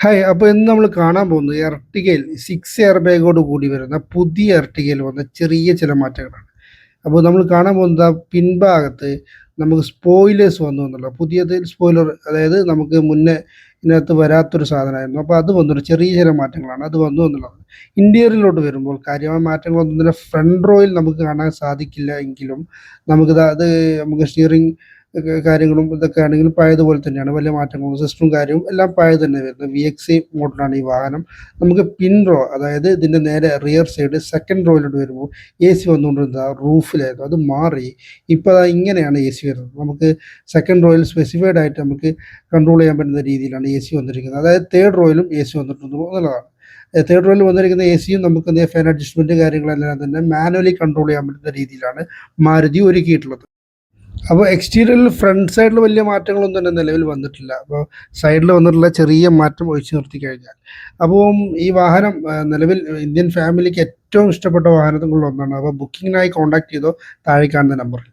Hi. അപ്പോൾ ഇന്ന് നമ്മൾ കാണാൻ പോകുന്നത് എർട്ടിഗയിൽ 6 എയർ ബാഗോട് കൂടി വരുന്ന പുതിയ എർട്ടിഗയിൽ വന്ന ചെറിയ ചില മാറ്റങ്ങളാണ്. അപ്പോൾ നമ്മൾ കാണാൻ പോകുന്നത് പിൻഭാഗത്ത് നമുക്ക് സ്പോയിലേഴ്സ് വന്നു എന്നുള്ളത്. പുതിയത് സ്പോയിലർ, അതായത് നമുക്ക് മുന്നേ ഇതിനകത്ത് വരാത്തൊരു സാധനമായിരുന്നു. അപ്പോൾ അത് വന്നൊരു ചെറിയ ചില മാറ്റങ്ങളാണ്, അത് വന്നു എന്നുള്ളതാണ്. ഇന്റീരിയറിലോട്ട് വരുമ്പോൾ കാര്യമായ മാറ്റങ്ങളൊന്നും തന്നെ ഫ്രണ്ട് റോയിൽ നമുക്ക് കാണാൻ സാധിക്കില്ല എങ്കിലും അത് നമുക്ക് സ്റ്റിയറിംഗ് കാര്യങ്ങളും ഇതൊക്കെ ആണെങ്കിലും പഴയതുപോലെ തന്നെയാണ്. വലിയ മാറ്റങ്ങളും സിസ്റ്റവും കാര്യവും എല്ലാം പഴയത് തന്നെ വരുന്നത്. VX മോഡലാണ് ഈ വാഹനം. നമുക്ക് പിൻ റോ, അതായത് ഇതിൻ്റെ നേരെ റിയർ സൈഡ് സെക്കൻഡ് റോയിലോട്ട് വരുമ്പോൾ AC വന്നുകൊണ്ടിരുന്നത് റൂഫിലായിരുന്നു, അത് മാറി ഇപ്പോൾ ഇങ്ങനെയാണ് AC വരുന്നത്. നമുക്ക് സെക്കൻഡ് റോയിൽ സ്പെസിഫൈഡ് ആയിട്ട് നമുക്ക് കൺട്രോൾ ചെയ്യാൻ പറ്റുന്ന രീതിയിലാണ് AC വന്നിരിക്കുന്നത്. അതായത് തേർഡ് റോയിലും AC വന്നിട്ടുണ്ട് എന്നുള്ളതാണ്. തേർഡ് റോയിൽ വന്നിരിക്കുന്ന AC-യും നമുക്ക് ഫാൻ അഡ്ജസ്റ്റ്മെൻറ്റ് കാര്യങ്ങളെല്ലാം തന്നെ മാനുവലി കൺട്രോൾ ചെയ്യാൻ പറ്റുന്ന രീതിയിലാണ് മാരുതി ഒരുക്കിയിട്ടുള്ളത്. അപ്പോൾ എക്സ്റ്റീരിയറിൽ ഫ്രണ്ട് സൈഡിൽ വലിയ മാറ്റങ്ങളൊന്നും തന്നെ നിലവിൽ വന്നിട്ടില്ല. അപ്പോൾ സൈഡിൽ വന്നിട്ടുള്ള ചെറിയ മാറ്റം ഒഴിച്ചു നിർത്തി കഴിഞ്ഞാൽ, അപ്പം ഈ വാഹനം നിലവിൽ ഇന്ത്യൻ ഫാമിലിക്ക് ഏറ്റവും ഇഷ്ടപ്പെട്ട വാഹനങ്ങളിലൊന്നാണ്. അപ്പോൾ ബുക്കിങ്ങിനായി കോൺടാക്ട് ചെയ്തോ താഴെ കാണുന്ന നമ്പറിൽ.